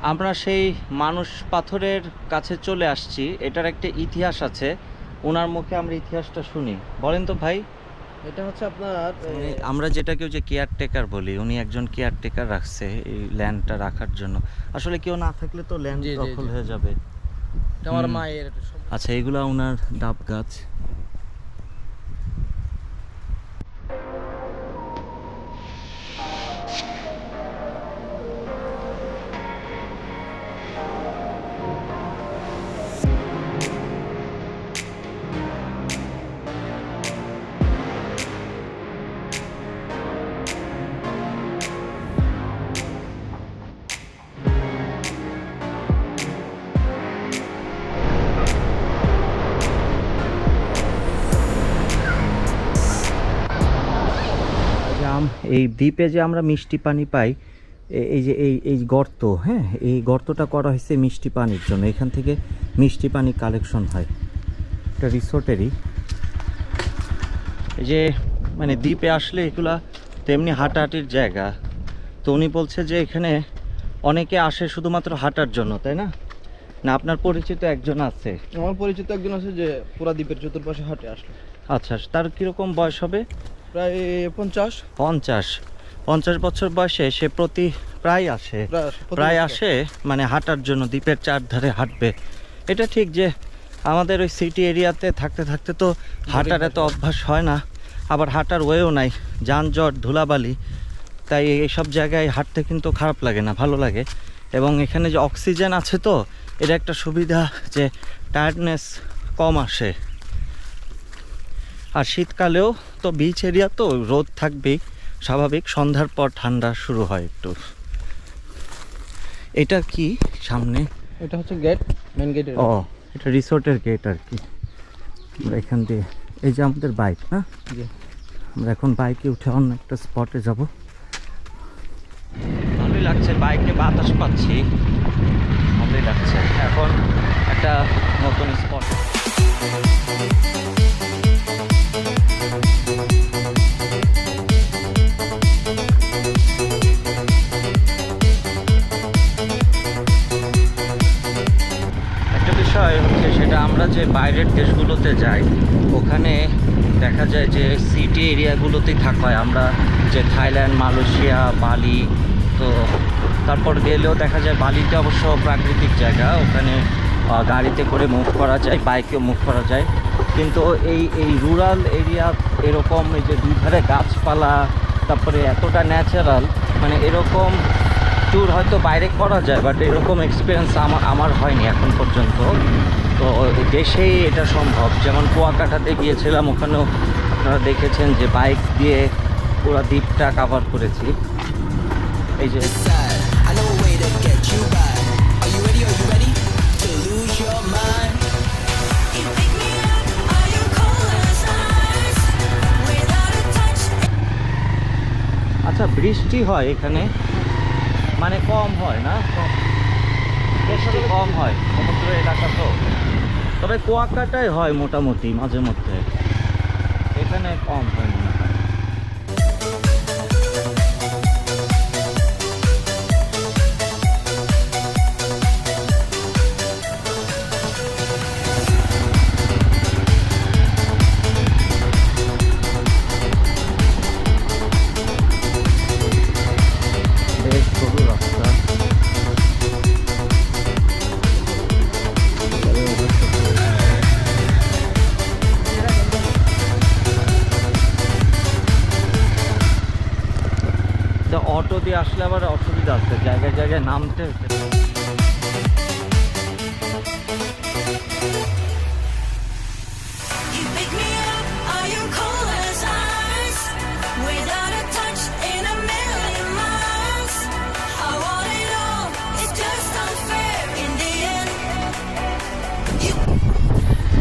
আমরা সেই মানুষ পাথরের কাছে চলে আসছি। এটার একটা ইতিহাস আছে, ওনার মুখে আমরা ইতিহাসটা শুনি। বলেন তো ভাই। এটা হচ্ছে আপনার আমরা যেটাকে যে কেয়ারটেকার বলি, উনি একজন কেয়ারটেকার রাখছে এই ল্যান্ডটা রাখার জন্য। আসলে কেউ না থাকলে তো ল্যান্ড দখল হয়ে যাবে। আমার মায়ের। আচ্ছা, এগুলা ওনার ডাব গাছ। এই দ্বীপে যে আমরা মিষ্টি পানি পাই, এই যে এই গর্ত, হ্যাঁ, এই গর্তটা করা হয়েছে মিষ্টি পানির জন্য। এখান থেকে মিষ্টি পানি কালেকশন হয়। এটা রিসোর্টেরই। এই যে মানে দ্বীপে আসলে এগুলা তেমনি হাঁটাহাঁটির জায়গা। তো উনি বলছে যে এখানে অনেকে আসে শুধুমাত্র হাঁটার জন্য, তাই না? না আপনার পরিচিত একজন আছে? আমার পরিচিত একজন আছে যে পুরা দ্বীপের চতুর্পাশে হাঁটে আসলো। আচ্ছা, তার কীরকম বয়স হবে? প্রায় 50 বছর বয়সে সে প্রায় আসে মানে হাঁটার জন্য, দ্বীপের চারধারে হাঁটবে। এটা ঠিক যে আমাদের ওই সিটি এরিয়াতে থাকতে থাকতে তো হাঁটার এত অভ্যাস হয় না, আবার হাঁটার ওয়েও নাই, যানজট ধুলাবালি। তাই এইসব জায়গায় হাঁটতে কিন্তু খারাপ লাগে না, ভালো লাগে। এবং এখানে যে অক্সিজেন আছে, তো এটা একটা সুবিধা যে টায়ার্ডনেস কম আসে। আর শীতকালেও তো বিচ এরিয়া তো রোদ থাকবেই স্বাভাবিক, সন্ধ্যার পর ঠান্ডা শুরু হয় একটু। এটা কি সামনে? এটা হচ্ছে গেট, মেইন গেট। ও, এটা রিসোর্টের গেট আর কি। আমরা এখান দিয়ে, এই যে আমাদের বাইক, না? আমরা এখন বাইকে উঠে অন্য একটা স্পটে যাব। ভালোই লাগছে, বাইকে বাতাস পাচ্ছি, ভালোই লাগছে। এখন একটা নতুন স্পট। সেটা আমরা যে বাইরের দেশগুলোতে যাই, ওখানে দেখা যায় যে সিটি এরিয়াগুলোতেই থাকা হয়। আমরা যে থাইল্যান্ড, মালয়েশিয়া, বালি, তো তারপর গেলেও দেখা যায় বালিতে অবশ্য প্রাকৃতিক জায়গা, ওখানে গাড়িতে করে মুভ করা যায়, বাইকেও মুভ করা যায়। কিন্তু এই রুরাল এরিয়া এরকম এই যে দুই ধারে গাছপালা, তারপরে এতটা ন্যাচারাল, মানে এরকম ট্যুর হয়তো বাইরে করা যায়, বাট এরকম এক্সপিরিয়েন্স আমার হয়নি এখন পর্যন্ত। তো দেশেই এটা সম্ভব। যেমন কুয়াকাটাতে গিয়েছিলাম, ওখানেও আপনারা দেখেছেন যে বাইক দিয়ে পুরো দ্বীপটা কাভার করেছি। এই যে আচ্ছা, বৃষ্টি হয় এখানে, মানে কম হয় না? বৃষ্টি কম হয় সমুদ্র এলাকা তো, তবে কুয়াকাটায় হয় মোটামুটি মাঝে মধ্যে, এখানে কম হয় মনে হয়। বেশ সরু রাস্তা। অটো দিয়ে আসলে আবার অসুবিধা আছে, জায়গায় জায়গায় নামতে হচ্ছে।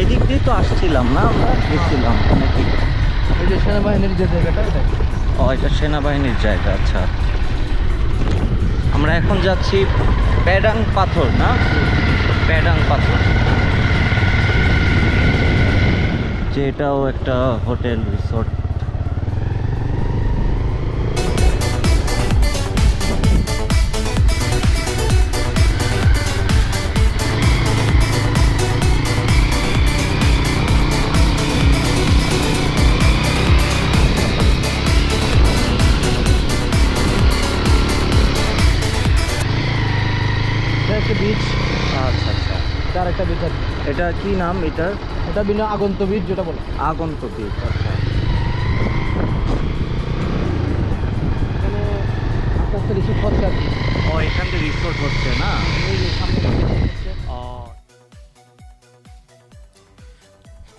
এদিক দিয়ে তো আসছিলাম না, আমরা গেছিলাম নাকি? এই যে সেনাবাহিনীর যে জায়গাটা, ও, এটা সেনাবাহিনীর জায়গা। আচ্ছা, আমরা এখন যাচ্ছি প্যাডাং পাথর, না? প্যাডাং পাথর, যে এটাও একটা হোটেল রিসোর্ট। হচ্ছে বিচ, আচ্ছা আচ্ছা, এটা আরেকটা বিচ আর কি। এটা কি নাম এটার? এটা বিনা আগন্ত বিচ যেটা বলে। আগন্ত বিচ। আচ্ছা, এখানে আস্তে আস্তে রিসোর্ট হচ্ছে আর কি। ও এখান থেকে রিসোর্ট হচ্ছে না? এই যে সামনে resort হচ্ছে।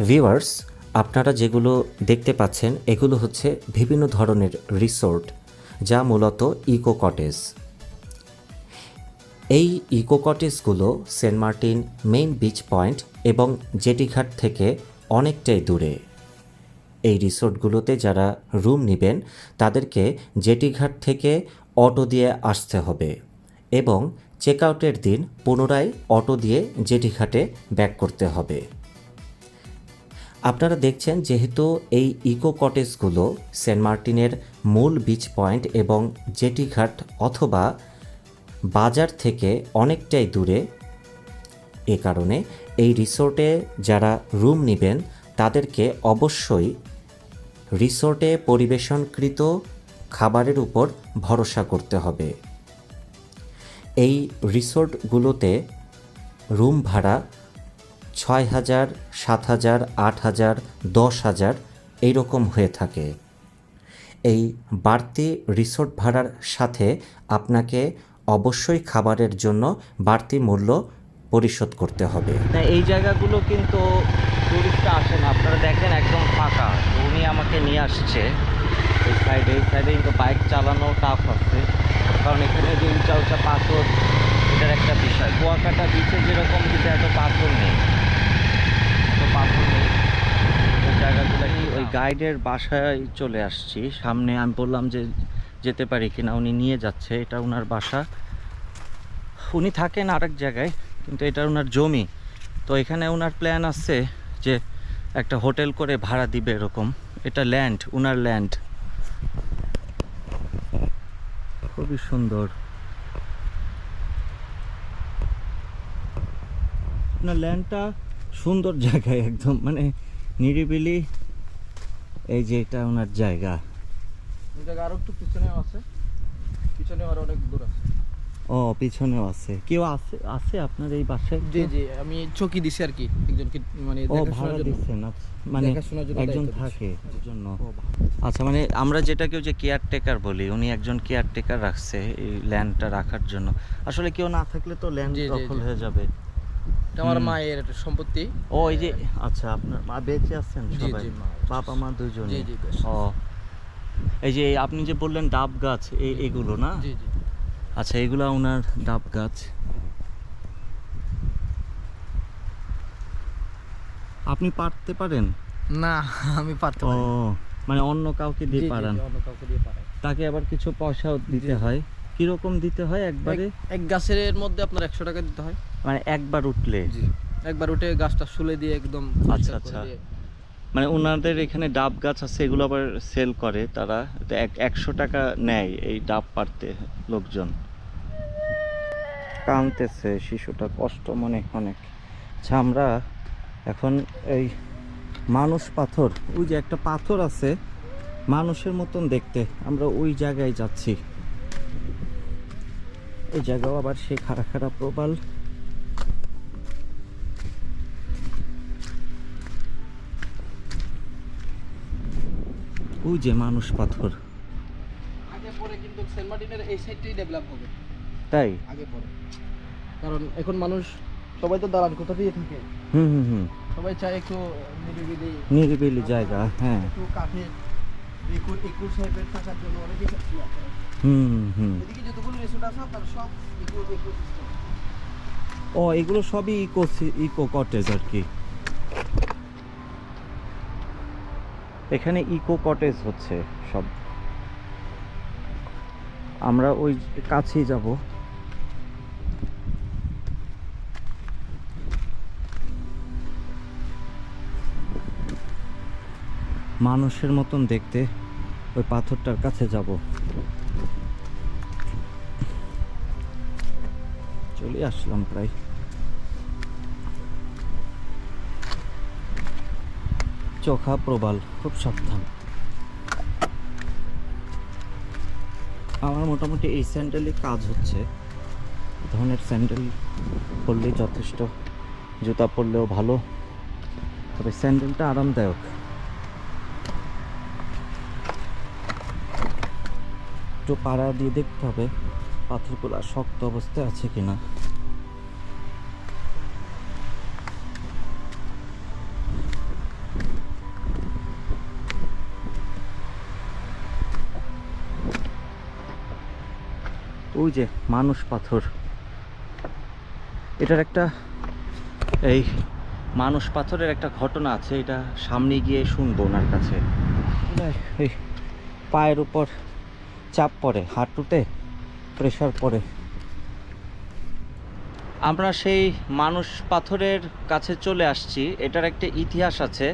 ভিউয়ার্স, আপনারা যেগুলো দেখতে পাচ্ছেন এগুলো হচ্ছে বিভিন্ন ধরনের রিসোর্ট, যা মূলত ইকো কটেজ। এই ইকো কটেজগুলো Saint Martin main beach point এবং জেটিঘাট থেকে অনেকটাই দূরে। এই রিসোর্টগুলোতে যারা রুম নেবেন তাদেরকে জেটিঘাট থেকে অটো দিয়ে আসতে হবে এবং চেক আউটের দিন পুনরায় অটো দিয়ে জেটিঘাটে ব্যাক করতে হবে। আপনারা দেখছেন যেহেতু এই ইকো কটেজগুলো সেন্ট মার্টিনের মূল বিচ পয়েন্ট এবং জেটিঘাট অথবা বাজার থেকে অনেকটাই দূরে, এ কারণে এই রিসোর্টে যারা রুম নেবেন তাদেরকে অবশ্যই রিসোর্টে পরিবেশনকৃত খাবারের উপর ভরসা করতে হবে। এই রিসোর্টগুলোতে রুম ভাড়া 6,000, 7,000, 8,000, 10,000 এইরকম হয়ে থাকে। এই বাড়তি রিসোর্ট ভাড়ার সাথে আপনাকে অবশ্যই খাবারের জন্য বাড়তি মূল্য পরিশোধ করতে হবে। না, এই জায়গাগুলো কিন্তু টুরিস্টরা আসে না, আপনারা দেখেন একদম ফাঁকা। তো উনি আমাকে নিয়ে আসছে এই সাইডে কিন্তু বাইক চালানো টাফ আছে, কারণ এখানে যে উঁচা উঁচা পাথর, এটার একটা বিষয়। কুয়াকাটা বিচে যেরকম কিন্তু এত পাথর নেই, ওই জায়গাগুলো কি ওই গাইডের বাসায় চলে আসছি। সামনে আমি বললাম যে যেতে পারি কিনা, উনি নিয়ে যাচ্ছে। এটা ওনার বাসা, উনি থাকেন আরেক জায়গায় কিন্তু এটা ওনার জমি। তো এখানে ওনার প্ল্যান আছে যে একটা হোটেল করে ভাড়া দিবে এরকম। এটা ল্যান্ড, ওনার ল্যান্ড, খুবই সুন্দর। আপনার ল্যান্ডটা সুন্দর জায়গায় একদম, মানে নিরিবিলি। এই যে এটা ওনার জায়গা। এই জায়গা আরো একটু পিছনেও আছে, পিছনে আরো অনেক দূর আছে। ও পিছনেও আছে, কেউ আছে আছে আপনার এই বাসায়? জি জি, আমি চকি দিছি আর কি একজনকে, মানে ও দেখাশোনার ভাড়া জন্য। দিচ্ছেন? মানে দেখাশোনার জন্য একজন দায়িত্ব থাকে দিচ্ছি। এর জন্য। ও ভালো। আচ্ছা, মানে আমরা যেটাকে যে কেয়ারটেকার বলি, উনি একজন কেয়ারটেকার রাখছে এই ল্যান্ডটা রাখার জন্য। আসলে কেউ না থাকলে তো ল্যান্ড জি, জি, দখল জি। হয়ে যাবে। এটা আমার হুম। মায়ের একটা সম্পত্তি। ও এই যে, আচ্ছা, আপনার মা বেঁচে আছেন জি, সবাই? জি, মা বাবা মা দুজনে? জি, জি, বেশ। ও, এই যে আপনি যে বললেন ডাব গাছ, এগুলো না? জি জি। আচ্ছা, এগুলা ওনার ডাব গাছ। আপনি পারতে পারেন? না, আমি পারতে ও, পারি না। মানে অন্য কাউকে জি, দিয়ে জি, পারান? জি, অন্য কাউকে দিয়ে পারাই। তাকে আবার কিছু পয়সাও দিতে জি। হয়? কিরকম দিতে হয় একবারে? এক গাছের মধ্যে আপনার 100 টাকা দিতে হয়। মানে একবার উঠলে? জি। একবার উঠে গাছটা শুলে দিয়ে একদম আচ্ছা, পরিষ্কার আচ্ছা। করে দিয়ে। মানে ওনাদের এখানে ডাব গাছ আছে, এগুলো আবার সেল করে তারা। তো 100 টাকা নেয় এই ডাব পাড়তে লোকজন। কাঁদতেছে শিশুটা, কষ্ট মনে অনেক। আচ্ছা, আমরা এখন এই মানুষ পাথর, ওই যে একটা পাথর আছে মানুষের মতন দেখতে, আমরা ওই জায়গায় যাচ্ছি। ওই জায়গাও আবার সেই খাড়া খাড়া প্রবাল। ওই যে মানুষ পাথর। আগে পরে কিন্তু সেন্ট মার্টিনের এই সাইডটাই ডেভেলপ হবে। তাই? আগে পরে, কারণ এখন মানুষ সবাই তো দালান কোথা দিয়ে থাকে, হুম হুম হুম, সবাই চায় একটু নিরিবিলি নিরিবিলি জায়গা। হ্যাঁ, একটু কাঠের ইকুর সাহেবের থাকার জন্য অনেকেই চাচ্ছি আছে। হুম হুম হুম। এদিকে যতগুলো রিসোর্ট আছে আপনার সব ইকো সিস্টেম। ও, এগুলো সবই ইকো কটেজ আর কি। এখানে ইকো কটেজ হচ্ছে সব। আমরা ওই কাছেই যাব। মানুষের মতন দেখতে, ওই পাথরটার কাছে যাব। চলে আসলাম প্রায়। চোখা প্রবাল, খুব সাবধান। আমার মোটামুটি এই স্যান্ডেলে কাজ হচ্ছে, ধরনের স্যান্ডেল পরলেই যথেষ্ট, জুতা পরলেও ভালো, তবে স্যান্ডেলটা আরামদায়ক। একটু পাড়া দিয়ে দেখতে হবে পাথরগুলো শক্ত অবস্থায় আছে কিনা। ওই যে মানুষ পাথর, এটার একটা এই মানুষ পাথরের একটা ঘটনা আছে, এটা সামনে গিয়ে শুনবো ওনার কাছে। এই পায়ের উপর চাপ পড়ে, হাঁটুতে প্রেশার পড়ে। আমরা সেই মানুষ পাথরের কাছে চলে আসছি, এটার একটা ইতিহাস আছে,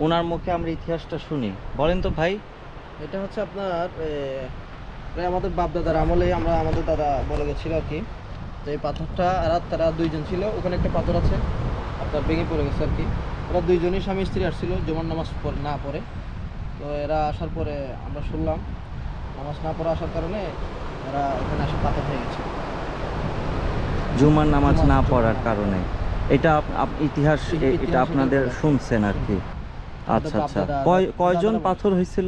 ওনার মুখে আমরা ইতিহাসটা শুনি। বলেন তো ভাই। এটা হচ্ছে আপনার প্রায় আমাদের বাপ দাদার আমলে আমরা আমাদের দাদা বলে গেছিল আর কি। তো এই পাথরটা তারা দুইজন ছিল, ওখানে একটা পাথর আছে আপনার ভেঙে পড়ে গেছে আর কি। ওরা দুইজনই স্বামী স্ত্রী আসছিল জুমার নামাজ না পড়ে। তো এরা আসার পরে আমরা শুনলাম নামাজ না পড়ে আসার কারণে এরা এখানে আসে পাথর হয়ে গেছে। জুমার নামাজ না পড়ার কারণে এটা ইতিহাস, এটা আপনাদের শুনছেন আর কি। আচ্ছা আচ্ছা, কয়জন পাথর হয়েছিল?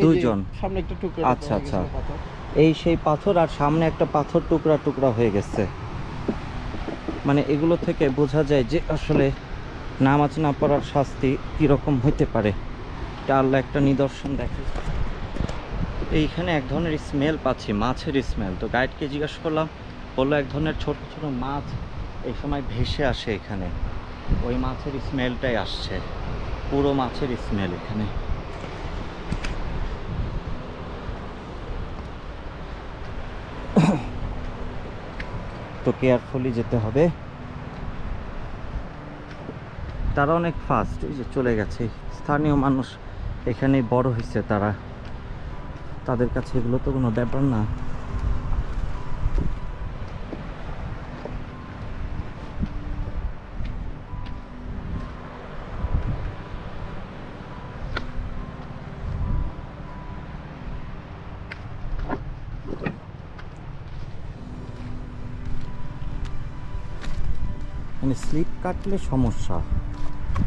দুইজন। সামনে একটা টুকরা। আচ্ছা আচ্ছা, এই সেই পাথর, আর সামনে একটা পাথর টুকরা টুকরা হয়ে গেছে। মানে এগুলো থেকে বোঝা যায় যে আসলে নামাজ না পড়ার শাস্তি কীরকম হইতে পারে। এটা আল্লাহ একটা নিদর্শন দেখে। এইখানে এক ধরনের স্মেল পাচ্ছি, মাছের স্মেল। তো গাইডকে জিজ্ঞেস করলাম, বললো এক ধরনের ছোট ছোট মাছ এই সময় ভেসে আসে এখানে, ওই মাছের স্মেলটাই আসছে, পুরো মাছের স্মেল এখানে। তো কেয়ারফুলি যেতে হবে। তারা অনেক ফাস্ট, এই যে চলে গেছে। স্থানীয় মানুষ এখানে বড় হয়েছে, তাদের কাছে এগুলো তো কোনো ব্যাপার না। মানে স্লিপ কাটলে সমস্যা।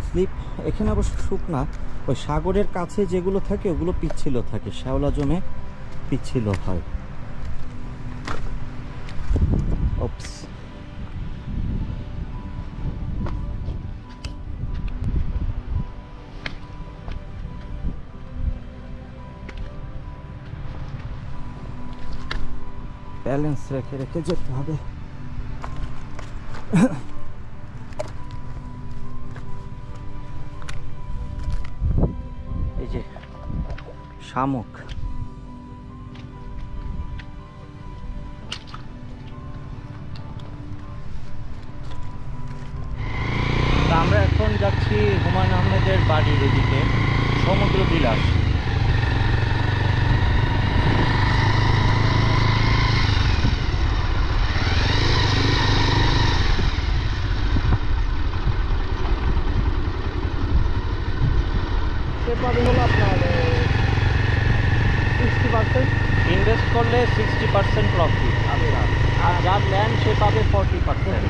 স্লিপ এখানে অবশ্য শুকনা, ওই সাগরের কাছে যেগুলো থাকে ওগুলো পিচ্ছিল থাকে, শ্যাওলা জমে পিচ্ছিল হয়। ওপস, ব্যালেন্স রেখে রেখে যেতে হবে। এই যে শামুক, আমরা এখন যাচ্ছি হুমায়ুন আহমেদের বাড়ির এদিকে, সমুদ্র বিলাস। হলো আপনার 60%। ইনভেস্ট করলে 60% প্রফিট, আর যার ল্যান্ড সে পাবে 40%।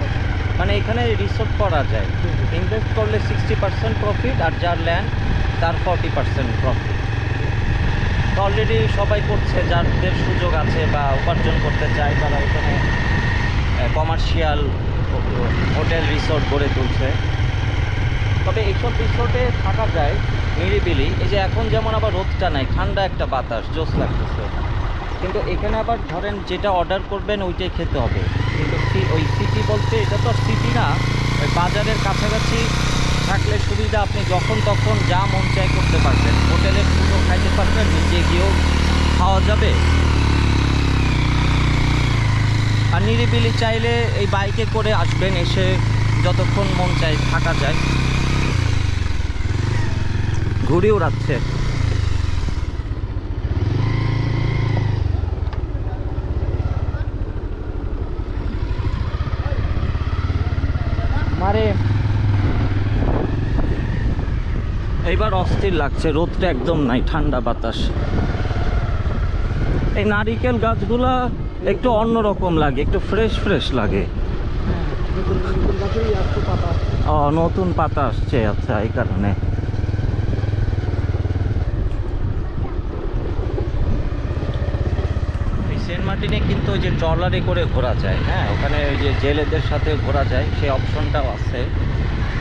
মানে এখানে রিসোর্ট করা যায়, ইনভেস্ট করলে 60% প্রফিট, আর যার ল্যান্ড তার 40% প্রফিট। তো অলরেডি সবাই করছে, যাদের সুযোগ আছে বা উপার্জন করতে চায় তারা এখানে কমার্শিয়াল হোটেল রিসোর্ট গড়ে তুলছে। তবে এইসব রিসোর্টে থাকা যায় নিরিবিলি। এই যে এখন যেমন আবার রোদটা নাই, ঠান্ডা একটা বাতাস, জোস লাগতেছে। কিন্তু এখানে আবার ধরেন যেটা অর্ডার করবেন ওইটাই খেতে হবে। কিন্তু ওই সিটি বলতে এটা তো সিটি না, ওই বাজারের কাছাকাছি থাকলে সুবিধা, আপনি যখন তখন যা মন চাই করতে পারবেন। হোটেলের ফুডও খাইতে পারবেন, নিজে গিয়েও খাওয়া যাবে। আর নিরিবিলি চাইলে এই বাইকে করে আসবেন, এসে যতক্ষণ মন চায় থাকা যায়। ঘুড়ি উড়াচ্ছে। মারে এইবার অস্থির লাগছে, রোদটা একদম নাই, ঠান্ডা বাতাস। এই নারিকেল গাছগুলা একটু অন্যরকম লাগে, একটু ফ্রেশ ফ্রেশ লাগে। হ্যাঁ, নতুন নতুন গাছেই আসছে পাতা। ও, নতুন পাতা আসছে, আচ্ছা, এই কারণে। এই সেন্ট মার্টিনে কিন্তু ওই যে ট্রলারে করে ঘোরা যায়, হ্যাঁ, ওখানে ওই যে জেলেদের সাথে ঘোরা যায়, সেই অপশনটাও আছে।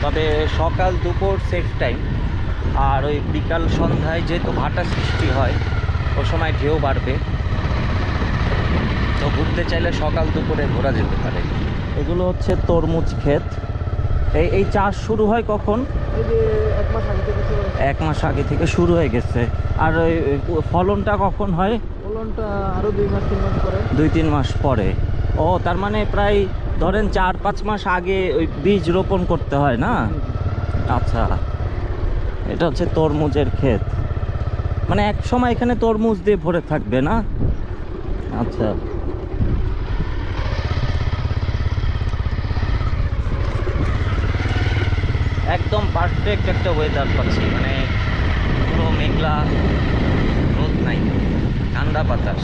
তবে সকাল দুপুর সেফ টাইম, আর ওই বিকাল সন্ধ্যায় যেহেতু ভাটা সৃষ্টি হয় ও সময় ঢেউ বাড়বে, তো ঘুরতে চাইলে সকাল দুপুরে ঘোরা যেতে পারে। এগুলো হচ্ছে তরমুজ ক্ষেত। এই চাষ শুরু হয় কখন? এই যে 1 মাস আগে থেকে শুরু হয়েছে। 1 মাস আগে থেকে শুরু হয়ে গেছে। আর ওই ফলনটা কখন হয়? ফলনটা আরো 2 মাস 3 মাস পরে। 2-3 মাস পরে। ও, তার মানে প্রায় ধরেন 4-5 মাস আগে ওই বীজ রোপণ করতে হয় না? আচ্ছা, এটা হচ্ছে তরমুজের ক্ষেত। মানে এক সময় এখানে তরমুজ দিয়ে ভরে থাকবে না? আচ্ছা। একদম পারফেক্ট একটা ওয়েদার পাচ্ছি, মানে পুরো মেঘলা, রোদ নাই, ঠান্ডা বাতাস।